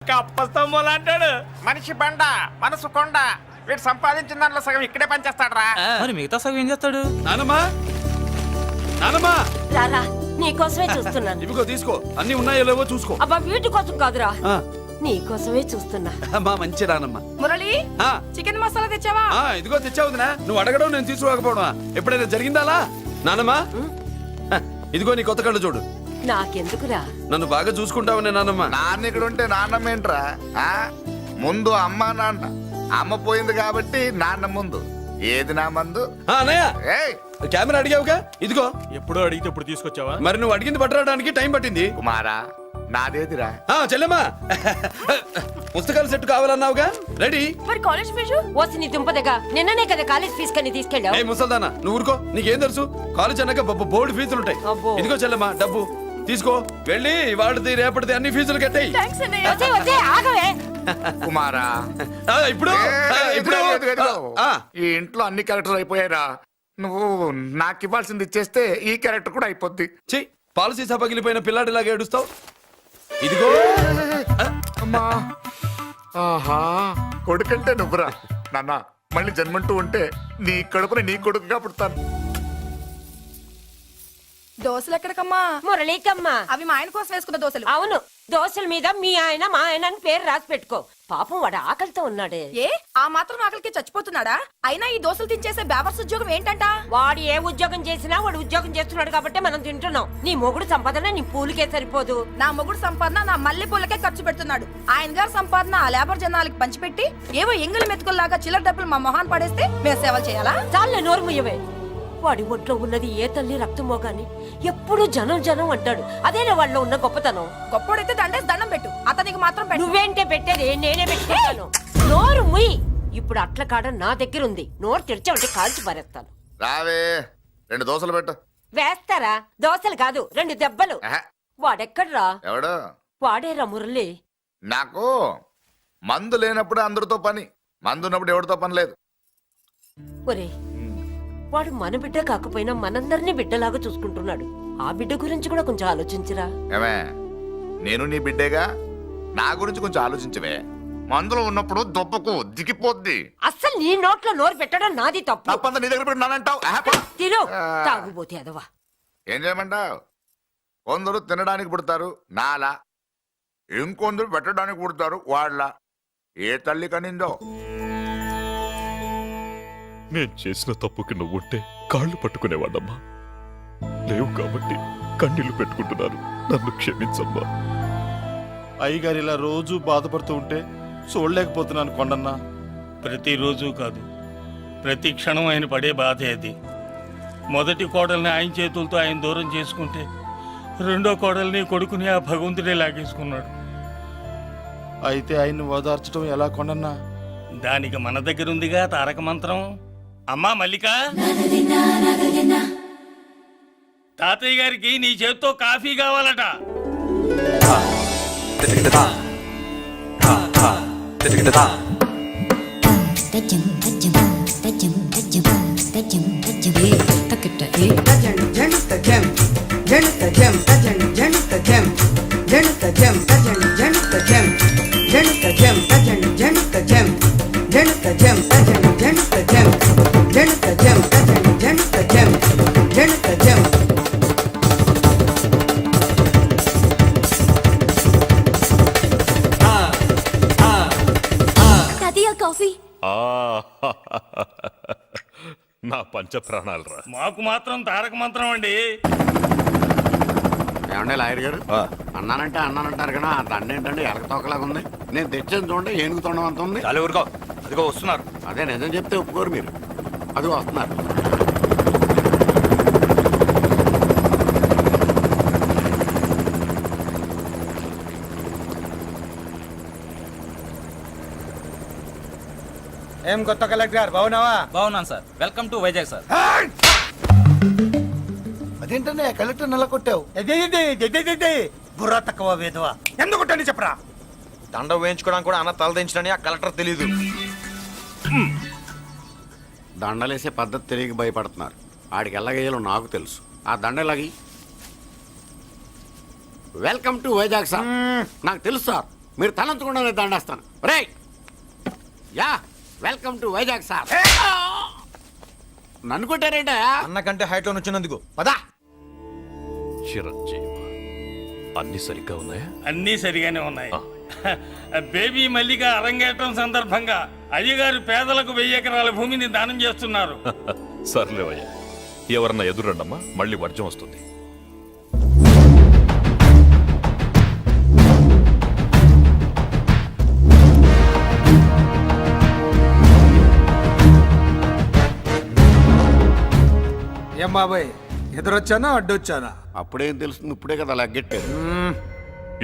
కప్పస్తంభం అంటాడు. మనిషి బండ మనసు కొండ. వీడు సంపాదించిన దాంట్లో సగం ఇక్కడే పనిచేస్తాడు రా. మరి మిగతా సగం ఏం చేస్తాడు? నానమ్మా నానమ్మా రారా నీకోసమే చూస్తున్నాను. ఇవిగో తీసుకో, అన్ని ఉన్నాయో లేవో చూసుకో. అబ్బా వీటి కోసం కాదురా, ఆ, నీకోసమే చూస్తున్నా. అమ్మా మంచి నానమ్మ. మురళి ఆ, చికెన్ మసాలా తెచ్చావా? ఆ, ఇదిగో తెచ్చావుదినా. నువ్వు అడగడం నేను తీసుకోకపోవడమా? ఎప్పుడైనా జరిగిందాలా నానమ్మా? హ, ఇదిగో నీ కొత్త కళ్ళు చూడు. నాకెందుకురా? నన్ను బాగా చూసుకుంటావనే నానమ్మ. నాన్న ఇక్కడ ఉంటే నాన్నమ్మ ఏంట్రా? ఆ? ముందు అమ్మ నాన్న. అమ్మ పోయింది కాబట్టి నాన్న ముందు. ఏది నా మందు? ఆ, అన్నయ్య ఏయ్ కెమెరా అడిగావుగా, ఇదిగో. ఎప్పుడో అడిగితే ఇప్పుడు తీసుకొచ్చావా? మరి నువ్వు అడిగింది పట్టడానికి టైం పట్టింది. కుమారా నాదేదిరా? ఆ చెల్లెమ్మా, పుస్తకాల సెట్ కావాలన్నావుగా, రెడీ. మరి కాలేజ్ ఫీజు? ఓసి నీ దుంపదగా నిన్ననే కదా కాలేజ్ ఫీజు కని తీసుకెళ్ళావు. ఏ ముసల్దానా, నువ్వు ఊరుకో. నీకేం తెలుసు? కాలేజ్ అన్నాక బోర్డు ఫీజులుంటాయి. అబ్బో. ఇదిగో చెల్లెమ్మా డబ్బు తీసుకో. వెళ్ళి వాడిది రేపటిది అన్ని ఫీజులు కట్టాయి. థాంక్స్ అన్నయ్య. వచ్చే వచ్చే ఆగవే. కుమారా ఇప్పుడు ఇప్పుడు ఆ, ఈ ఇంట్లో అన్ని క్యారెక్టర్లు అయిపోయారా? నువ్వు నాకు ఇవ్వాల్సింది ఇచ్చేస్తే ఈ క్యారెక్టర్ కూడా అయిపోద్ది. ఛీ, పాలసీ సభ పగిలిపోయిన పిల్లాడిలాగా ఏడుస్తావు. ఇదిగో. అమ్మా ఆహా, కొడుకంటే నువ్వురా నాన్న. మళ్ళీ జన్మంటూ ఉంటే నీ కడుపుని నీ కొడుకుగా పుడతాను. దోశలు ఎక్కడికమ్మా? మురళీకమ్మా. అవి మా ఆయన కోసం వేసుకున్న దోశలు. అవును, దోశల మీద మీ ఆయన మా ఆయన అని పేరు రాసి పెట్టుకో. పాపం వాడు ఆకలితో ఉన్నాడే. ఏ ఆ మాత్రం ఆకలికి చచ్చిపోతున్నాడా? అయినా ఈ దోశలు తినేసే బేవర్స్ ఉద్యోగం ఏంటంట? వాడు ఏ ఉద్యోగం చేసినా వాడు ఉద్యోగం చేస్తున్నాడు కాబట్టి మనం తింటున్నాం. నీ మొగుడు సంపాదన నీ పూలికే సరిపోదు. నా మొగుడు సంపాదన నా మల్లె పూలకే ఖర్చు పెడుతున్నాడు. ఆయన గారి సంపాదన ఆ లేబర్ జనాలకి పంచిపెట్టి ఏవో ఎంగిలి మెతుకుల్లాగా చిల్లర డబ్బులు మా మొహాన్ పడేస్తే మేము సేవలు చేయాలా? చాలే నోరు ముయ్యవే. వాడి ఒంట్లో ఉన్నది ఏ తల్లి రక్తమో గాని ఎప్పుడు జనం జనం అంటాడు. అదేనా వాళ్ళలో ఉన్న గొప్పతనం. గొప్పోడైతే దండేసి దండం పెట్టు, అతనికి మాత్రం పెట్టు. నువ్వేంటే పెట్టేది, నేనే పెట్టుకుంటాను. నోరు ముయ్యి. ఇప్పుడు అట్ల కాడ నా దగ్గర ఉంది. నోరు తెరిచావంటే కాల్చి పారేస్తాను. రావే 2 దోశలు పెట్టు. వేస్తారా? దోశలు కాదు 2 దెబ్బలు. ఆహా, వాడెక్కడ్రా? ఎవడు? వాడేరా మురళి. నాకు మందు లేనప్పుడు అందరితో పని, మందు ఉన్నప్పుడు ఎవరితో పని లేదు. ఒరే, వాడు మన బిడ్డ కాకపోయినా మనందరినీ బిడ్డలాగా చూసుకుంటున్నాడు. ఆ బిడ్డ గురించి కూడా కొంచెం ఆలోచించరా. ఏమే, నేను నీ బిడ్డేగా, నా గురించి కొంచెం ఆలోచించవే. మందులో ఉన్నప్పుడు దొప్పకు దిగిపోద్ది. అస్సలు నీ నోట్లో నోరు పెట్టడం నాది తప్పు. తప్పంతా నీ దగ్గర పెట్టినానంటావు. తిను, తాగుబోతే అదవా. ఏం చేయమంటావు? కొందరు తినడానికి పుడతారు నాలా, ఇంకొందరు పెట్టడానికి పుడతారు వాళ్ళ. ఏ తల్లి కనిందో? నేను చేసిన తప్పుకి నువ్వుంటే కాళ్ళు పట్టుకునేవాడమ్మా. లేవు కాబట్టి కన్నీళ్లు పెట్టుకుంటున్నాను. నన్ను క్షమించమ్మా. అయ్యగారు ఇలా రోజు బాధపడుతూ ఉంటే చూడలేకపోతున్నాను కొండన్న. ప్రతిరోజు కాదు, ప్రతి క్షణం ఆయన పడే బాధే అది. మొదటి కోడల్ని ఆయన చేతులతో ఆయన దూరం చేసుకుంటే రెండో కోడల్ని కొడుకుని ఆ భగవంతుడే లాగేసుకున్నాడు. అయితే ఆయన్ని ఓదార్చడం ఎలా కొండన్న? దానికి మన దగ్గర ఉందిగా తారక మంత్రం. అమ్మా మల్లిక, తాతయ్య గారికి నీ చేత్తో కాఫీ కావాలట. కాఫీ నా పంచ ప్రాణాలు రా. మాకు మాత్రం తారక మంత్రం అండి. ఏమంటే లాయర్ గారు, అన్నానంటే అన్నానంటారు కదా, ఆ దండ ఏంటంటే ఎలక తోకలాగా ఉంది. నేను తెచ్చేది చూడండి ఏనుగు తొండం అంత ఉంది. చాలు ఊరుకో, అదిగో వస్తున్నారు. అదే నిజం చెప్తే ఒప్పుకోరు మీరు. అది వస్తున్నారు. ఏం కొత్త కలెక్టర్ బాగున్నావా? బాగున్నాను sir. Welcome to Vizag sir. అదేంటనే కలెక్టర్ నెల కొట్టావు? బుర్ర తక్కువ వేదవా. ఎందుకు కొట్టండి చెప్పరా? దండ వేయించుకోవడానికి కూడా అన్న తలదించడని ఆ కలెక్టర్ తెలీదు. దండలేసే పద్ధతి తెలియక భయపడుతున్నారు. ఆడికి ఎలాగేయాలో నాకు తెలుసు. ఆ దండలాగి వెల్కమ్ టు వైజాగ్ సార్. నాకు తెలుసు సార్, మీరు తలంచకుండానే దండేస్తాను. రే యా వెల్కమ్ టు వైజాగ్ సార్. నన్ను కొట్టారేంటా? అన్నకంటే హైట్ లో వచ్చినందుకు పదా. చిరంజీవి అన్ని సరిగ్గా ఉన్నాయా? అన్నీ సరిగానే ఉన్నాయి. బేబీ మల్లిక అరంగేట్రం సందర్భంగా అయ్యగారు పేదలకు 1000 ఎకరాల భూమిని దానం చేస్తున్నారు. సర్లేవయ్యా, ఎవరన్నా ఎదురండమ్మా, మళ్ళీ వర్జం వస్తుంది. ఏం బాబాయ్, ఎదురొచ్చానా అడ్డొచ్చానా? అప్పుడేం తెలుస్తుంది, ఇప్పుడే కదా లగ్గెట్టారు.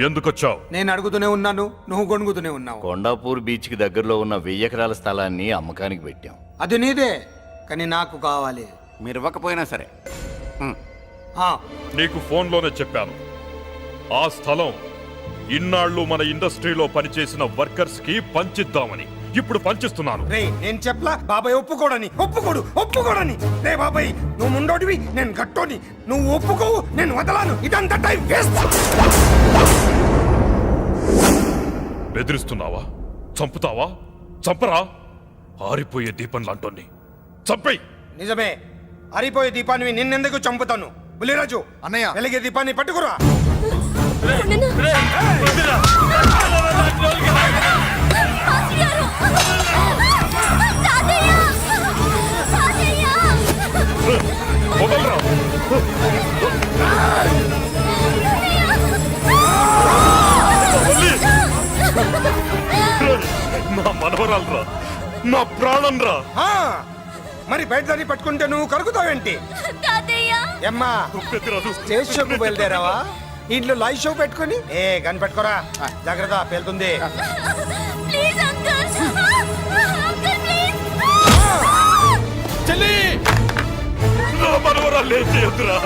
ఎందుకొచ్చావు? నేను అడుగుతూనే ఉన్నాను, నువ్వు గొణుగుతూనే ఉన్నావు. కొండాపూర్ బీచ్ కి దగ్గరలో ఉన్న 1000 ఎకరాల స్థలాన్ని అమ్మకానికి పెట్టాం. అది నీదే, కానీ నాకు కావాలి. మీరు ఇవ్వకపోయినా సరే. ఆ, నీకు ఫోన్లోనే చెప్పాను, ఆ స్థలం ఇన్నాళ్ళు మన ఇండస్ట్రీలో పనిచేసిన వర్కర్స్ కి పంచిద్దామని. ఇప్పుడు పంచిస్తున్నాను. రే నేను చెప్పలా బాబాయ్ ఒప్పుకోడని. ఒప్పుకోడని. రే బాబాయ్, నువ్వు ముండోడివి, నేను గట్టోని. నువ్వు ఒప్పుకోవు, నేను వదలాను. ఇదంతా టైం వేస్ట్. బెదిరిస్తున్నావా? చంపుతావా? చంపరా? ఆరిపోయే దీపం లాంటోని చంపేయ్. నిజమే, ఆరిపోయే దీపాన్ని నిన్నెందుకు చంపుతాను? బుల్లిరాజు అన్నయ్య. వెలిగే దీపాన్ని పట్టుకురా. వదలరా. వదలి. నా మనవరాలరా, నా ప్రాణం రా. ఆ, మరి బయట దాన్ని పట్టుకుంటే నువ్వు కలుగుతావేంటి? ఎమ్మా స్టేజ్ షోకు బయలుదేరావా? ఇంట్లో లైవ్ షో పెట్టుకుని గన్ పెట్టుకోరా, జాగ్రత్త పేలుతుంది. చెల్లి, నా మనవరాలు ఏం చేయొద్దురా.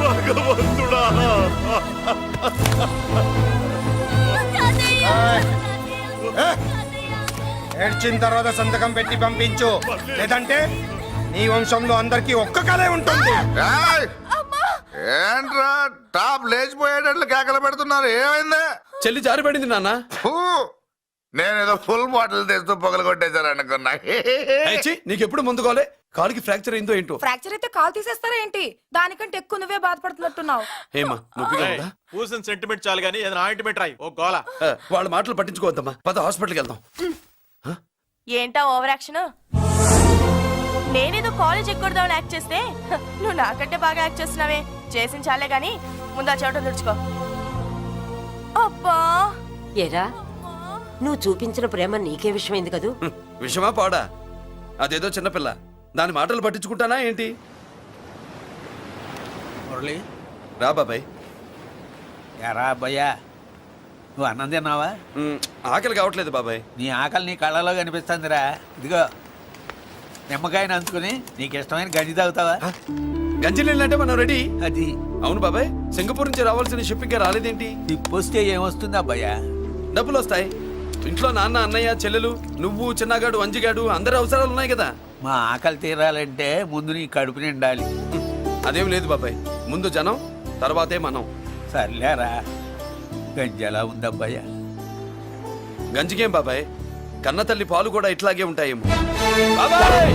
భగవంతుడా. ఏడ్చిన తర్వాత సంతకం పెట్టి పంపించు, లేదంటే నీ వంశంలో అందరికీ ఒక్క కలే ఉంటుంది. ఏయ్! ఏంట్రా టాప్ లేచిపోయేటట్లు కేకలు పెడుతున్నారు? ఏమైంది? చెల్లి జారిపడింది నాన్న. ఫూ! నేనేదో ఫుల్ బాటిల్ తెస్తూ పొగలు కొట్టేశారు అనుకున్నా. నీకెప్పుడు ముందుకోలే, కాలుకి ఫ్రాక్చర్ అయిందో ఏంటో. ఫ్రాక్చర్ అయితే కాల్ తీసేస్తారా ఏంటి? దానికంటే ఎక్కువ నువ్వే బాధపడుతున్నట్టున్నావు. ఏమా నొప్పిగా ఉందా? కూసిన సెంటిమెంట్ చాలు గానీ ఏదైనా ఆయింట్మెంట్ రాయి. ఓ గోల. వాళ్ళ మాటలు పట్టించుకోవద్దమ్మా, పద హాస్పిటల్కి వెళ్దాం. ఏంటా ఓవర్ యాక్షన్? నేనేదో కాలేజ్ ఎక్కడదామని యాక్ట్ చేస్తే నువ్వు నాకంటే బాగా యాక్ట్ చేస్తున్నావే. చేసిన చాలే గాని ముందు ఆ చోట తుడుచుకో. అబ్బా, ఏరా, నువ్వు చూపించిన ప్రేమ నీకే విషయమైంది కదూ. విషమా పాడా? అదేదో చిన్నపిల్ల, దాని మాటలు పట్టించుకుంటానా ఏంటి? మురళి, రా బాబాయ్. ఎరా అబ్బాయ్యా, నువ్వు అన్నం తిన్నావా? ఆకలి కావట్లేదు బాబాయ్. నీ ఆకలి నీ కళ్ళలో కనిపిస్తుందిరా. ఇదిగో నిమ్మకాయని అంచుకుని నీకు ఇష్టమైన గంజి తాగుతావా? గంజి నీళ్ళంటే మనం రెడీ. అది అవును బాబాయ్, సింగపూర్ నుంచి రావాల్సిన షిప్పింగ్ రాలేదేంటి? తిప్పొస్తే ఏమొస్తుంది అబ్బాయ్యా? డబ్బులు వస్తాయి. ఇంట్లో నాన్న, అన్నయ్య, చెల్లెలు, నువ్వు, చిన్నగాడు, అంజిగాడు, అందరి అవసరాలు ఉన్నాయి కదా. మా ఆకలి తీరాలంటే ముందు నీ కడుపు నిండాలి. అదేం లేదు బాబాయ్, ముందు జనం, తర్వాతే మనం. సర్లేరా, గంజి ఎలా ఉంది అబ్బాయ్యా? గంజికేం బాబాయ్, కన్న తల్లి పాలు కూడా ఇట్లాగే ఉంటాయేమో. బాబాయ్!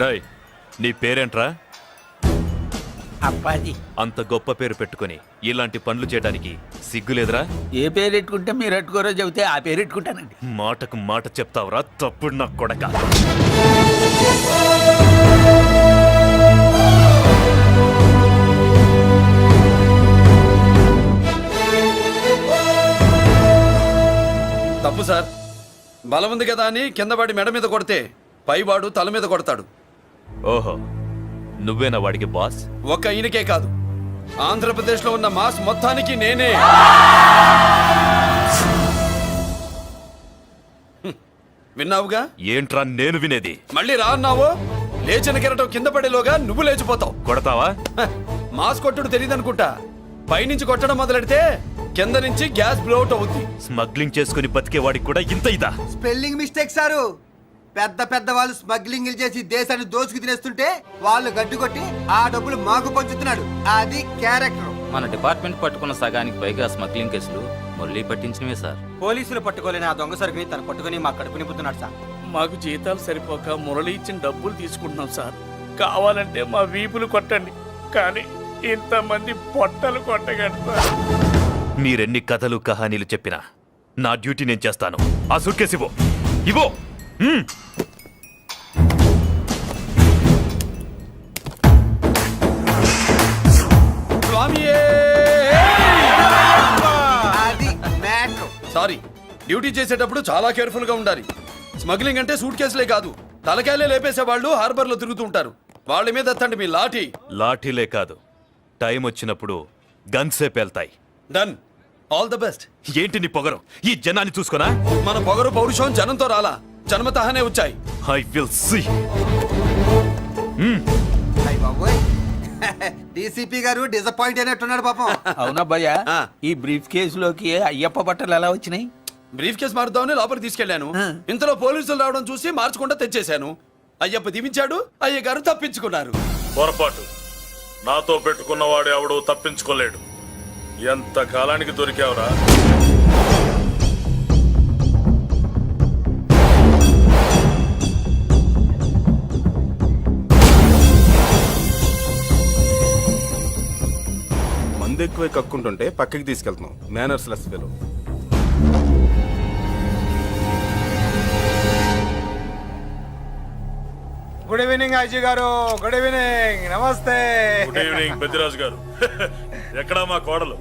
రాయ్, నీ పేరేంట్రా? అప్పాజీ. అంత గొప్ప పేరు పెట్టుకుని ఇలాంటి పనులు చేయడానికి సిగ్గులేదురా? ఏ పేరు పెట్టుకుంటే మీరు పెట్టుకోరో చెబితే ఆ పేరు పెట్టుకుంటానండి. మాటకు మాట చెప్తావురా తప్పుడు నా కొడక. తప్పు సార్, బలం ఉంది కదా అని కిందవాడి మెడ మీద కొడితే పైవాడు తల మీద కొడతాడు. ఓహో, నువ్వేనా వాడికి బాస్? ఒక్క ఈయనకే కాదు, ఆంధ్రప్రదేశ్ లో ఉన్న మాస్ మొత్తానికి నేనే. విన్నావుగా? ఏంట్రా నేను వినేది? మళ్ళీ రా అన్నావు, లేచిన కెరటం కింద పడేలోగా నువ్వు లేచిపోతావు. కొడతావా? మాస్ కొట్టుడు తెలియదు అనుకుంటా. పైనుంచి కొట్టడం మొదలెడితే కింద నుంచి గ్యాస్ బ్లౌట్ అవుద్ది. స్మగ్లింగ్ చేసుకుని బతికేవాడికి కూడా ఇంత ఇదా? Spelling mistake sir. పెద్ద పెద్ద వాళ్ళు స్మగ్లింగ్ చేసి దేశాన్ని దోచుకు తినేస్తుంటే వాళ్ళు గడ్డు కొట్టి ఆ డబ్బులు మాకు పంచుతున్నాడు. అది క్యారెక్టర్. మన డిపార్ట్మెంట్ పట్టుకున్న సగానికి పైగా స్మగ్లింగ్ కేసులు మురళి పట్టించినవే సార్. పోలీసులు పట్టుకోలేని ఆ దొంగ సరుకుని తను పట్టుకుని మా కడుపు నింపుతున్నాడు సార్. మాకు జీతాలు సరిపోక మురళి ఇచ్చిన డబ్బులు తీసుకుంటున్నాం సార్. కావాలంటే మా వీపులు కొట్టండి, కానీ ఇంతమంది పొట్టలు కొట్టగలరు సార్. మీరెన్ని కథలు కహానీలు చెప్పినా నా డ్యూటీ నేను చేస్తాను. ఆ సూట్కేస్ ఇవ్వు, ఇవ్వు. స్వామియే! అది మ్యాటర్. సారీ, డ్యూటీ చేసేటప్పుడు చాలా కేర్ఫుల్ గా ఉండాలి. స్మగ్లింగ్ అంటే సూట్ కేసులే కాదు, తలకాయలే లేపేసే వాళ్ళు హార్బర్ లో తిరుగుతూ ఉంటారు. వాళ్ళ మీద ఎత్తండి మీ లాఠీ. లాఠీలే కాదు, టైం వచ్చినప్పుడు గన్సే పేల్తాయి. డన్. All the best. ఏంటి నీ పొగరు? ఈ జనాన్ని చూసుకోనా? మన పొగరు పౌరుషం జనంతో రాలా, జన్మతహనే వచ్చాయి. I will see. డీసీపీ గారు డిసప్పాయింట్ అయినట్టున్నాడు పాపం. అవునా భయ్య, ఆ. ఈ బ్రీఫ్ కేసులోకి అయ్యప్ప బట్టలు ఎలా వచ్చినాయి? బ్రీఫ్ కేసు మారుద్దామని లోపలికి తీసుకెళ్లాను. ఇంతలో పోలీసులు రావడం చూసి మార్చకుండా తెచ్చేశాను. అయ్యప్ప దీవించాడు, అయ్య గారు తప్పించుకున్నారు. పొరపాటు. నాతో పెట్టుకున్నవాడు ఎవడు తప్పించుకోలేడు. ఎంత కాలానికి దొరికావురా? మందు ఎక్కువ కక్కుంటుంటే పక్కకి తీసుకెళ్తున్నాం. Manners less fellow. Good evening Ajay garu. Good evening. నమస్తే. Good evening Peddiraju garu. ఎక్కడా మా కోడలు?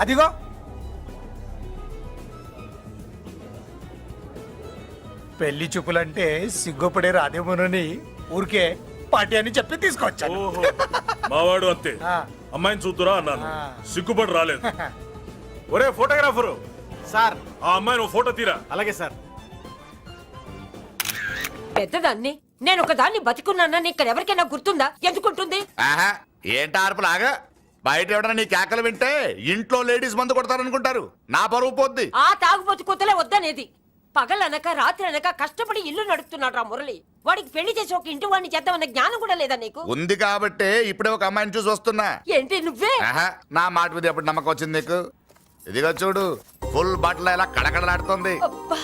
అదిగో. పెళ్లి చూపులంటే సిగ్గుపడే రాధేమోనని ఊరికే పార్టీ అని చెప్పి తీసుకొచ్చాను. ఓహో, మావాడు అంతే. అమ్మాయిని చూద్దురా అన్నాను, సిగ్గుపడి రాలేదు. ఒరే ఫోటోగ్రాఫరు సార్, ఆ అమ్మాయిని ఓ ఫోటో తీరా. అలాగే సార్. పెద్దదాన్ని నేను ఒక దాన్ని బతికున్నానని ఇక్కడ ఎవరికైనా గుర్తుందా? ఎందుకుంటుంది? ఆహా, ఏంటి ఆర్పులాగా? బయట ఎవడన్నా నీ కేకలు వింటే ఇంట్లో లేడీస్ మందు కొడతారనుకుంటారు. నా పరువు పోద్ది. ఆ తాగుబోతు కూతలే వద్దనేది. పగలనక రాత్రి అనక కష్టపడి ఇల్లు నడుపుతున్నాడు రా మురళి. వాడికి పెళ్లి చేసి ఒక ఇంటి వాడిని చేద్దామన్న జ్ఞానం కూడా లేదా నీకు? ఉంది కాబట్టే ఇప్పుడే ఒక అమ్మాయిని చూసి వస్తున్నా. ఏంటి నువ్వే? ఆహా, నా మాట మీద ఎప్పుడు నమ్మకం వచ్చింది నీకు? ఇదిగో చూడు, ఫుల్ బట్టలు ఇలా కడకడలాడుతుంది. అబ్బా,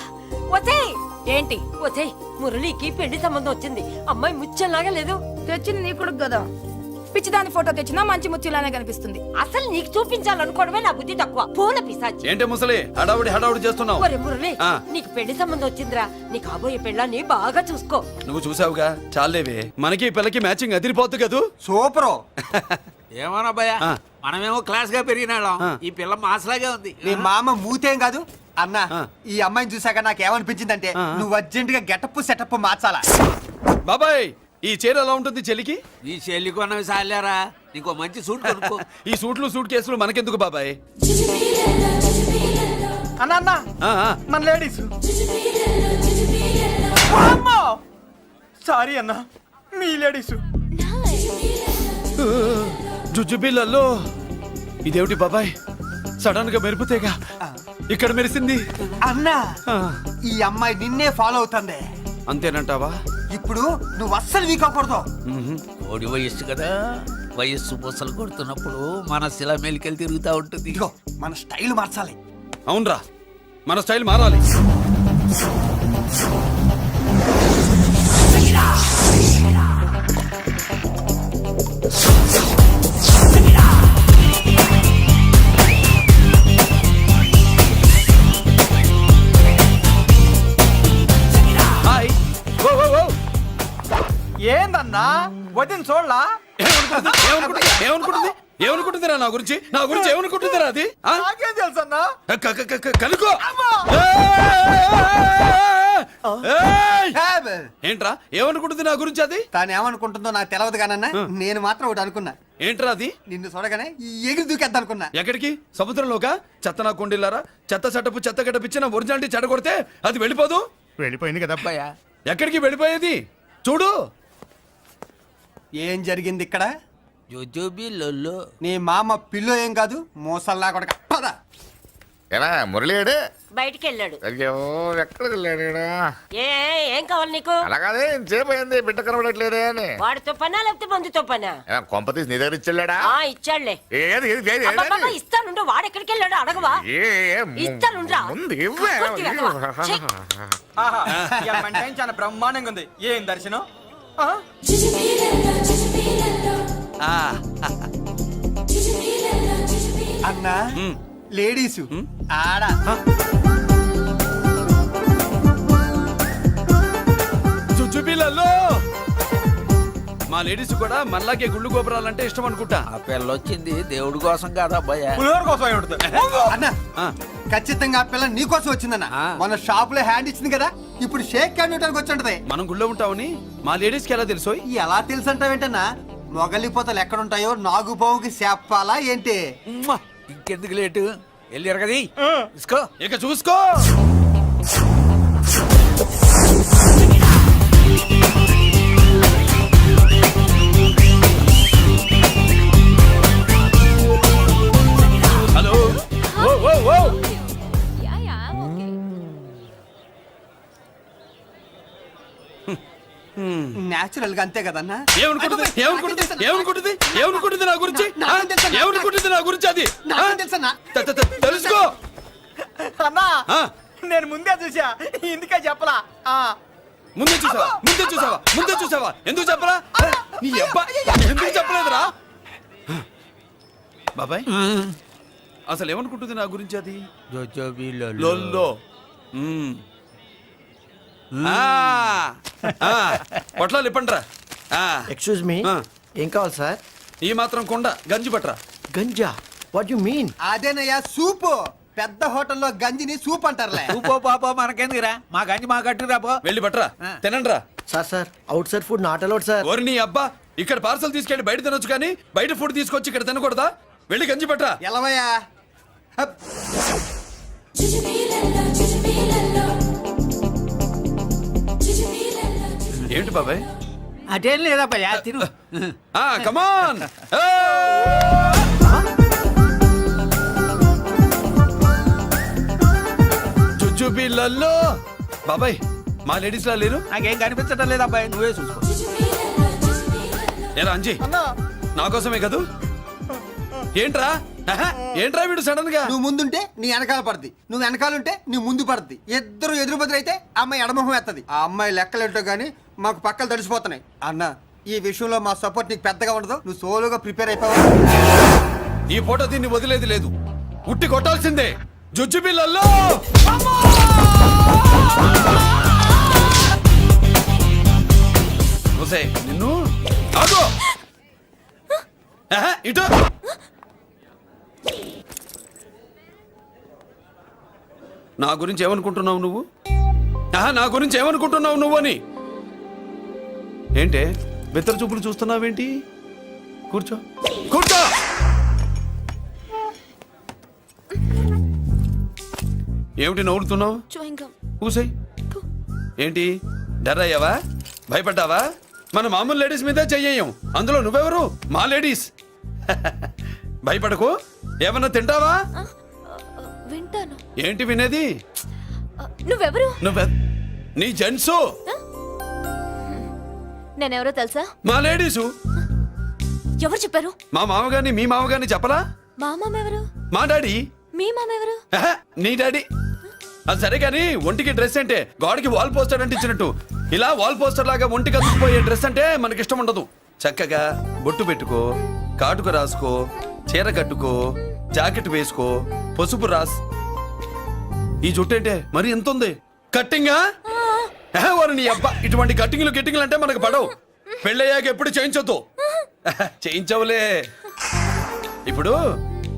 వచ్చేయ్. ఏంటి వచ్చేయ్, మురళికి పెళ్లి సంబంధం వచ్చింది. అమ్మాయి ముచ్చల్లాగా లేదు. తెచ్చింది నీ కొడుకు కదా, పిచ్చిదాని ఫోటో తెచ్చినా మంచి ముచ్చిలానే కనిపిస్తుంది. అసలు నీకు చూపించాలనుకోవడమే నా బుద్ధి తక్కువ. పూల పిశాచి. ఏంటి ముసలి హడావుడి హడావుడి చేస్తున్నావు? ఒరే మురళి, నీకు పెళ్లి సంబంధం వచ్చిందిరా. నీ కాబోయే పెళ్ళాన్ని బాగా చూసుకో. నువ్వు చూసావుగా, చాలేవే. మనకి ఈ పిల్లకి మ్యాచింగ్ అదిరిపోద్దు కదూ. సూపరు. ఏమన్నా భయ్య, మనమేమో క్లాస్ గా పెరిగినాళ్ళం, ఈ పిల్ల మాసలాగే ఉంది. నీ మామ మూతేం కాదు అన్నా. ఈ అమ్మాయిని చూసాక నాకేమనిపించిందంటే నువ్వు అర్జెంట్ గా గెటప్ సెటప్ మార్చాలా. బాబాయ్, ఈ చీర ఎలా ఉంటుంది చెలికి? ఈ చెల్లి కొన్నవి సాలేరా, నీకు మంచి సూట్ కొనుక్కో. ఈ సూట్లు సూట్ కేసులు మనకెందుకు బాబాయ్? అన్నా అన్నా, మన లేడీస్. సారీ అన్నా, మీ లేడీస్. జుజుబిళ్ళల్లో ఇదేమిటి బాబాయ్? సడన్ గా మెరుపుతేగా ఇక్కడ మెరిసింది. అన్నా, ఈ అమ్మాయి నిన్నే ఫాలో అవుతుంది. అంతేనంటావా? ఇప్పుడు నువ్వు అస్సలు వీక్ అవ్వకూడదు. ఓడి వయస్సు కదా, వయస్సు పూసలు కొడుతున్నప్పుడు మన శిల మేలికెళ్ళి తిరుగుతూ ఉంటుంది. ఇదిగో, మన స్టైల్ మార్చాలి. అవునరా, మన స్టైల్ మారాలి. హాయ్. ఓ ఓ ఓ, ఏందన్నా వదిన చూడలా? ఏమనుకుంటుంది? ఏమనుకుంటుందిరా నా గురించి? నా గురించి ఏమనుకుంటుందిరా అది? నాకేం తెలుసు అన్నా. కనుకో. ఏంట్రా ఏమనుకుంటుంది నా గురించి అది? తాను ఏమనుకుంటుందో నాకు తెలియదు కానన్నా, నేను మాత్రం ఒకటి అనుకున్నా. ఏంట్రా అది? నిన్ను చూడగానే ఎగిరి దూకేద్దాం అనుకున్నా. ఎక్కడికి? సముద్రంలోకా? చెత్త నా కొండిల్లారా, చెత్త సెటపు చెత్త గడపిచ్చిన ఒరిజినాలిటీ చెడగొడితే అది వెళ్ళిపోదు. వెళ్ళిపోయింది కదా అబ్బాయా. ఎక్కడికి వెళ్ళిపోయేది? చూడు ఏం జరిగింది ఇక్కడ. జోజోబి లొల్లో. నీ మామ పిల్లో ఏం కాదు మోసల్లా కొడక పద. ఏనా మురళీడే బయటికి వెళ్ళాడు. అయ్యో ఎక్కడికి వెళ్ళాడు ఈడ? ఏం కావాలి నీకు? అలాగదే ఇంతసేపు అయింది బిడ్డ కనబడట్లేదే అని. వాడితో పనా లేకపోతే మందుతో పనా? ఏనా కొంప తీసి నీ దగ్గర ఇచ్చెళ్ళాడా? ఇచ్చాడులే. ఏది ఏది ఏది ఏది? అబ్బబ్బబ్బ, ఇస్తానుండు. వాడు ఎక్కడికి వెళ్ళాడు అడగవా? ఇస్తానుండ్రా. ముందు ఇవ్వే. కొట్టి వెళ్ళవా? ఛీ. చాలా బ్రహ్మాండంగా ఉంది. ఏం దర్శనం? అన్నా లేడీసు ఆడ చుచ్చుపిల్లల్లో మా లేడీస్ కూడా మనలాగే గుళ్ళు గోపురాలంటే ఇష్టం అనుకుంటా. ఆ పిల్ల వచ్చింది దేవుడి కోసం కాదు అబ్బాయ్యా. పులిహోర కోసం అయి ఉంటుంది. అన్న ఖచ్చితంగా ఆ పిల్ల నీ కోసం వచ్చిందన్న. మన షాప్ లో హ్యాండ్ ఇచ్చింది కదా, ఇప్పుడు షేక్ హ్యాండ్ ఇవ్వడానికి వచ్చి ఉంటది. మనం గుళ్ళో ఉంటామని మా లేడీస్ కి ఎలా తెలుసు? ఎలా తెలుసు అంటావేంటన్నా? మొగలిపోతలు ఎక్కడుంటాయో నాగుబావుకి చెప్పాలా ఏంటి? ఇంకెందుకు లేటు, వెళ్ళారు కదా తీసుకో. ఇక చూసుకో. హలో ఓ ఓ ఓ నేచురల్ గా అంతే కదన్నా. ఏమనుకుంటుంది ఏమనుకుంటుంది ఏమనుకుంటుంది ఏమనుకుంటుంది నా గురించి? ఏమనుకుంటుంది నా గురించి? అది తెలుసన్నా తెలుసుకో. అన్నా నేను ముందే చూసా, ఇందుకే చెప్పలా. ముందే చూసావా ఎందుకు చెప్పరా? నీ అబ్బా ఎందుకు చెప్పలేదురా? బాబాయ్ అసలు ఏమనుకుంటుంది నా గురించి? అది జోజోబి లొల్లో. పొట్లాలు ఇప్పండ్రా. ఎక్స్క్యూజ్ మీ, ఏం కావాలి సార్? ఈ మాత్రం కొండ గంజి పట్రా. గంజా? What you mean? అదేనయ్యా సూపు. పెద్ద హోటల్లో గంజిని సూప్ అంటారులే. ఊపో పాపో మనకెందుకురా, మా గంజి మా కట్టురా పో. వెళ్ళి పట్రా, తినండ్రా. Sir outside food not allowed sir. ఓరి నీ అబ్బా, ఇక్కడ పార్సల్ తీసుకెళ్ళి బయట తినొచ్చు కానీ బయట ఫుడ్ తీసుకొచ్చి ఇక్కడ తినకూడదా? వెళ్ళి గంజి పట్రా. ఎలవయ్యా. ఏంటి బాబాయ్? అదేం లేదబ్బా తిను. కమాన్. చుచ్చుపిల్లల్లో బాబాయ్ మా లేడీస్ లా లేరు. నాకేం కనిపించడం లేదు అబ్బాయి, నువ్వే చూసుకో. ఎలా అంజీ నా కోసమే కదూ? ఏంట్రా ఏంట్రా వీడు సడన్ గా? నువ్వు ముందుంటే నీ వెనకాల పడుద్ది, నువ్వు వెనకాలంటే నీ ముందు పడుద్ది. ఇద్దరు ఎదురు బదులైతే అమ్మాయి ఎడమొహం ఎత్తది. ఆ అమ్మాయి లెక్కలేంటో గానీ మాకు పక్కలు తడిసిపోతున్నాయి. అన్న ఈ విషయంలో మా సపోర్ట్ నీకు పెద్దగా ఉండదు. నువ్వు సోలోగా ప్రిపేర్ అయిపోవాలి. ఈ ఫోటో దీన్ని వదిలేది లేదు, ఉట్టి కొట్టాల్సిందే. జుజ్జు పిల్లల్లో నిన్ను ఆగు. ఇటు నా గురించి ఏమనుకుంటున్నావు నువ్వు? నా గురించి ఏమనుకుంటున్నావు నువ్వు అని? ఏంటే బెత్తర చూపులు చూస్తున్నావేంటి? కూర్చో కూర్చో. ఏమిటి నవ్వుతున్నావు? కూసై. ఏంటి డర్రయ్యావా? భయపడ్డావా? మన మామూలు లేడీస్ మీద చెయ్యం, అందులో నువ్వెవరు? మా లేడీస్. భయపడకు. ఏమన్నా తింటావా? వింటాను. ఏంటి వినేది? నువ్వెవరు? నీ జెంట్సు. నేనెవరో తెలుసా? మా లేడీసు. ఎవరు చెప్పారు? మా మామగారిని మీ మామగారిని చెప్పలా? మా మామ ఎవరు? మా డాడీ. మీ మామ ఎవరు? నీ డాడీ. అది సరే కానీ ఒంటికి డ్రెస్ అంటే గోడకి వాల్ పోస్టర్ అంటే ఇచ్చినట్టు ఇలా వాల్ పోస్టర్ లాగా ఒంటికి అతుక్కుపోయే డ్రెస్ అంటే మనకి ఇష్టం ఉండదు. చక్కగా బొట్టు పెట్టుకో, కాటుక రాసుకో, చీర కట్టుకో, జాకెట్ వేసుకో, పసుపు రాస్. ఈ జుట్టు అంటే మరి ఎంత ఉంది? కట్టింగా? వారు నీ అబ్బా, ఇటువంటి కట్టింగ్లు గిట్టింగ్లు అంటే మనకు పడవు. పెళ్ళయ్యాక ఎప్పుడు చేయించొద్దు. చేయించవులే. ఇప్పుడు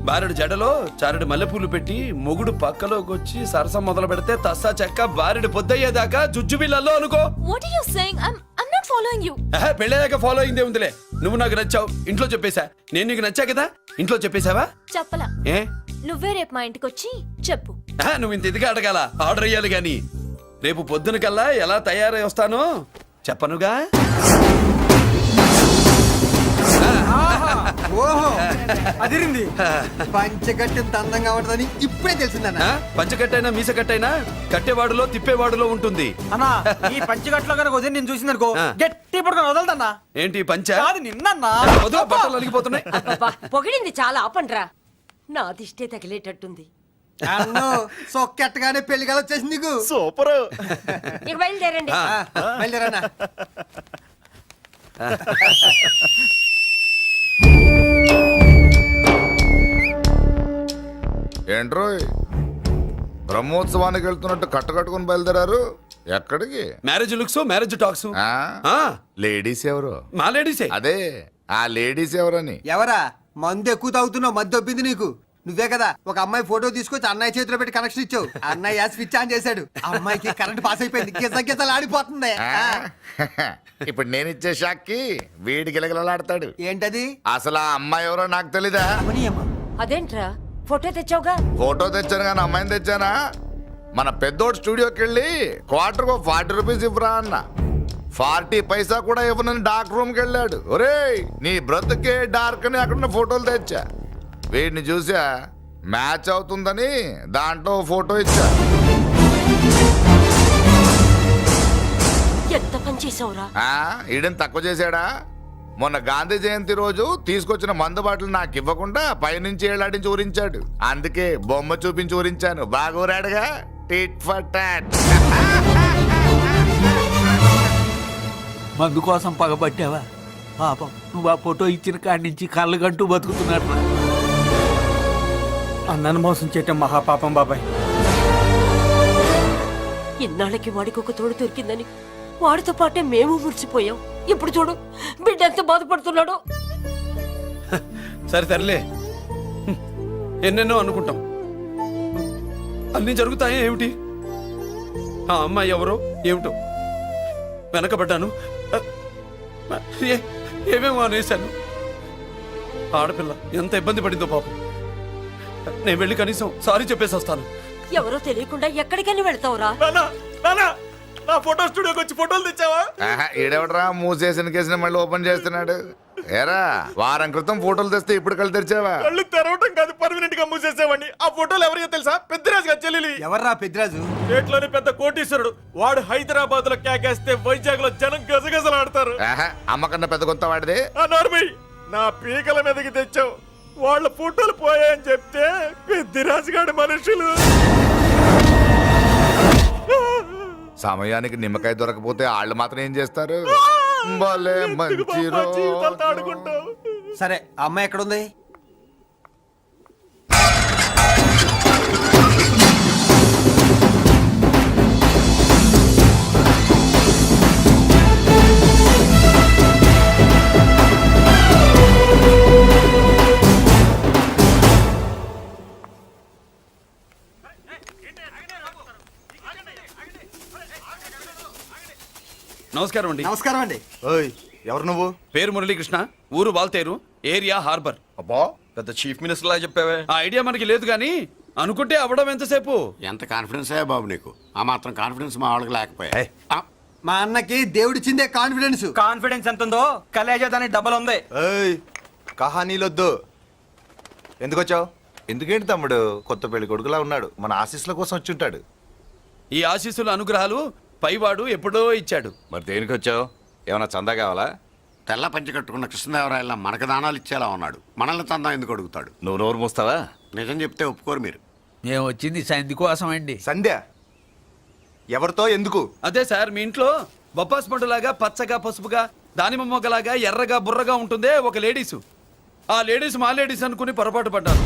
బారెడు జడలో చారెడు మల్లెపూలు పెట్టి మొగుడు పక్కలోకి వచ్చి సరసం మొదలు పెడితే తస్సా చెక్క బారెడు పొద్దయ్యేదాకా జుజ్జు బిళ్ళల్లో అనుకో. What are you saying? I'm not following you. పెళ్ళయ్యాక ఫాలో అయిందే ఉందిలే. నువ్వు నాకు నచ్చావు, ఇంట్లో చెప్పేశా. నేను నీకు నచ్చా కదా, ఇంట్లో చెప్పేశావా? చెప్పలా. ఏ నువ్వే రేపు మా ఇంటికి వచ్చి చెప్పు. నువ్వు ఇంత ఇదిగా అడగాల, ఆర్డర్ అయ్యాలి గాని. రేపు పొద్దున కల్లా ఎలా తయారై వస్తానో చెప్పనుగా. ఓహో అదిరింది. పంచగట్టెంత అందంగా ఉంటుందని ఇప్పుడే తెలిసిందన్న. పంచకట్టైనా మీసకట్టైనా కట్టేవాడులో తిప్పేవాడులో ఉంటుంది. అన్నా ఈ పంచగట్లో కనుక ఉదయం నేను చూసింది అనుకో గట్టి పడుకొని వదలదన్నా. ఏంటి పంచ కాదు నిన్నన్నా. వదిలో బట్టలు అలిగిపోతున్నాయి. అబ్బబ్బా, పొగిడింది చాలా ఆపండ్రా. నా దిష్టే తగిలేటట్టుంది. అన్ను సొక్కెట్టగానే పెళ్లి కల వచ్చేసింది నీకు. సూపర్. ఇక బయలుదేరండి. బయలుదేరన్నా. ఏంట్రో బ్రహ్మోత్సవానికి వెళ్తున్నట్టు కట్టుకొని బయలుదేరారు. ఎక్కడికి? Marriage looks, marriage talks. Ladies ఎవరు? మా లేడీసే. అదే ఆ లేడీస్ ఎవరని. ఎవరా? మందు ఎక్కువ తాగుతున్నావు, మధ్య దొబ్బింది నీకు. నువ్వే కదా ఒక అమ్మాయి ఫోటో తీసుకొచ్చి అన్నయ్య చేతిలో పెట్టి కనెక్షన్ ఇచ్చావు. అన్నయ్య స్విచ్ ఆన్ చేశాడు. అమ్మాయికి కరెంట్ పాస్ అయిపోయింది. గిజగిజలు ఆడిపోతుంది. ఇప్పుడు నేను ఇచ్చే షాక్కి వీడి గిలగిలలాడతాడు. ఏంటది? అసలు ఆ అమ్మాయి ఎవరో నాకు తెలీదా? అదేంట్రా ఫోటో తెచ్చావుగా? ఫోటో తెచ్చాను కానీ అమ్మాయిని తెచ్చానా? మన పెద్దోడు స్టూడియోకి వెళ్ళి క్వార్టర్కు 40 రూపీస్ ఇవ్వరా అన్న. 40 పైసా కూడా ఇవ్వనని డార్క్ రూమ్కి వెళ్ళాడు. ఒరేయ్ నీ బ్రతుకే డార్క్ అని అక్కడ ఫోటోలు తెచ్చా. వీడిని చూసా మ్యాచ్ అవుతుందని దాంట్లో ఫోటో ఇచ్చా. ఎంత పని చేసావురా? ఈడని తక్కువ చేశాడా? మొన్న గాంధీ జయంతి రోజు తీసుకొచ్చిన మందు బాటలు నాకు ఇవ్వకుండా పైనుంచి ఏళ్ళాడించి ఊరించాడు. అందుకే బొమ్మ చూపించి ఊరించాను. బాగా ఊరాడుగా. Tit for tat. మందు కోసం పగబట్టావా? పాపం నువ్వు ఆ ఫోటో ఇచ్చిన కాడి నుంచి కళ్ళు గంటూ బతుకుతున్నట్టు. అన్నను మోసం చేయటం మహాపాపం బాబాయ్. ఇన్నాళ్ళకి వాడికి ఒక తోడు దొరికిందని వాడితో పాటే మేము మురిసిపోయాం. ఇప్పుడు చూడు బిడ్డ ఎంత బాధపడుతున్నాడో. సరే తరలే, ఎన్నెన్నో అనుకుంటాం, అన్నీ జరుగుతాయా ఏమిటి? ఆ అమ్మాయి ఎవరో ఏమిటో వెనకబడ్డాను. ఏమేమో అనేశాను. ఆడపిల్ల ఎంత ఇబ్బంది పడిందో పాపం. నేను వెళ్ళి కనీసం సారీ చెప్పేసి వస్తాను. ఎవరో తెలియకుండా ఎక్కడికని వెళ్తావురా? నా ఫోటో స్టూడియోకి వచ్చి ఫోటోలు తెచ్చావా? ఈడెవడరా మూసేసిన కేసుని మళ్ళీ ఓపెన్ చేస్తున్నాడు? ఏరా వారం క్రితం ఫోటోలు తెస్తే ఇప్పుడు కళ్ళు తెరిచావా? కళ్ళు తెరవటం కాదు, పర్మనెంట్ గా మూసేసేవాడిని. ఆ ఫోటోలు ఎవరికో తెలుసా? పెద్దరాజు గారి చెల్లెలి. ఎవర్రా పెద్దరాజు? స్టేట్లోని పెద్ద కోటీశ్వరుడు. వాడు హైదరాబాద్ లో కేకేస్తే వైజాగ్ లో జనం గజగజలాడతారు. అమ్మకన్నా పెద్ద కొంత వాడిది. నార్మల్ నా పీకల మీదకి తెచ్చావు. వాళ్ళ ఫోటోలు పోయాయని చెప్తే పెద్దరాజు గారి మనుషులు. సమయానికి నిమ్మకాయ దొరకపోతే వాళ్ళు మాత్రం ఏం చేస్తారు? భలే మంచి రోజు. సరే అమ్మాయి ఎక్కడుంది? నమస్కారం అండి. నమస్కారం అండి. ఓయ్ ఎవరు నువ్వు? పేరు మురళీకృష్ణ, ఊరు వాల్తేరు, ఏరియా హార్బర్. అబ్బా పెద్ద చీఫ్ మినిస్టర్ లా చెప్పావే. ఆ ఐడియా మనకి లేదు కానీ అనుకుంటే అవ్వడం ఎంతసేపు. ఎంత కాన్ఫిడెన్స్ అయ్యా బాబు నీకు? ఆ మాత్రం కాన్ఫిడెన్స్ మా వాళ్ళకి లేకపోయా? మా అన్నకి దేవుడిచ్చిందే కాన్ఫిడెన్స్. కాన్ఫిడెన్స్ ఎంత ఉందో కలేజా దానికి డబల్ ఉంది. ఏయ్ కహానీలొద్దు. ఎందుకు వచ్చావు? ఎందుకేంటి తమ్ముడు కొత్త పెళ్లి కొడుకులా ఉన్నాడు. మన ఆశీస్సుల కోసం వచ్చి ఉంటాడు. ఈ ఆశీస్సుల అనుగ్రహాలు పైవాడు ఎప్పుడో ఇచ్చాడు. మరి దేనికి వచ్చావు? ఏమైనా చందా కావాలా? తెల్ల పంచి కట్టుకున్న కృష్ణదేవరాయల మనకు దానాలు ఇచ్చేలా ఉన్నాడు. మనల్ని తందా ఎందుకు అడుగుతాడు? నువ్వు నోరు మూస్తావా? నిజం చెప్తే ఒప్పుకోరు మీరు. మేము వచ్చింది సంధి కోసం అండి. సంధ్య ఎవరితో ఎందుకు? అదే సార్, మీ ఇంట్లో బొప్పాస్ పండులాగా పచ్చగా పసుపుగా దానిమ్మ మొగ్గలాగా ఎర్రగా బుర్రగా ఉంటుందే ఒక లేడీసు. ఆ లేడీస్ మా లేడీస్ అనుకుని పొరపాటు పడ్డాను.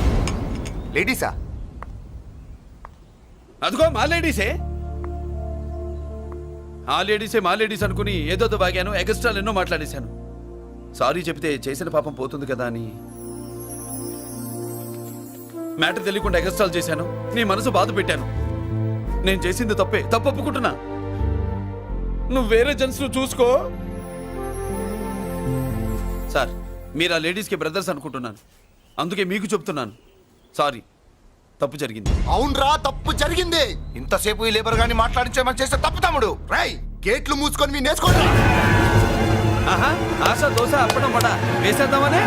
లేడీసా? అదిగో మా లేడీసే. ఆ లేడీసే మా లేడీస్ అనుకుని ఏదో బాగాను, ఎగస్ట్రాలు ఎన్నో మాట్లాడేశాను. సారీ చెప్తే చేసిన పాపం పోతుంది కదా అని మ్యాటర్ తెలియకుండా ఎగస్ట్రాలు చేశాను. నీ మనసు బాధ పెట్టాను. నేను చేసింది తప్పే, తప్పు ఒప్పుకుంటున్నా. నువ్వు వేరే జెంట్స్ చూసుకో. సార్, మీరు ఆ లేడీస్కి బ్రదర్స్ అనుకుంటున్నాను, అందుకే మీకు చెప్తున్నాను. సారీ, తప్పు జరిగింది. అవునరా తప్పు జరిగింది. ఇంతసేపు ఈ లేబర్ గాని మాట్లాడించేమని చేస్తే తప్పు తమ్ముడు. రై గేట్లు మూసుకొని మీ నేర్చుకోండి. ఆహా, ఆశ దోశ అప్పడం వడ వేసేద్దామనే.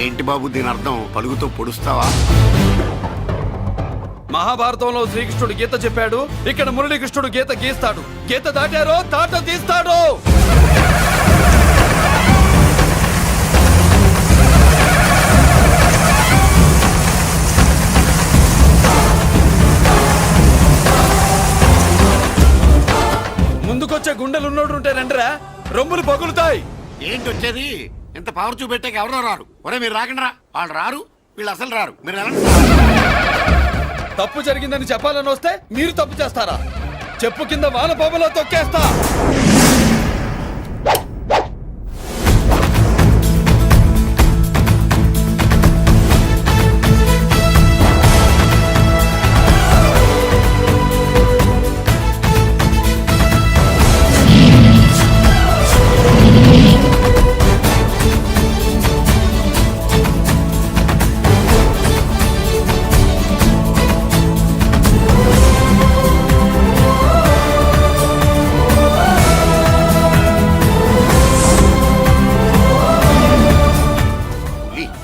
ఏంటి బాబు దీని అర్థం? పలుగుతో పొడుస్తావా? మహాభారతంలో శ్రీకృష్ణుడు గీత చెప్పాడు, ఇక్కడ మురళీకృష్ణుడు గీత గీస్తాడు. గీత దాటారో తాట తీస్తాడు. ముందుకొచ్చే గుండెలున్నోడు ఉంటే రండిరా, రొమ్ములు పగులుతాయి. ఏంటి వచ్చేది? ఇంత పవర్ చూపెట్టాక ఎవరో రారు. ఒరే మీరు రాకండి రా. వాళ్ళు రారు, వీళ్ళు అసలు రారు. మీరు వెళ్ళండి. తప్పు జరిగిందని చెప్పాలని వస్తే మీరు తప్పు చేస్తారా? చెప్పు కింద వాన బాబులో తొక్కేస్తా.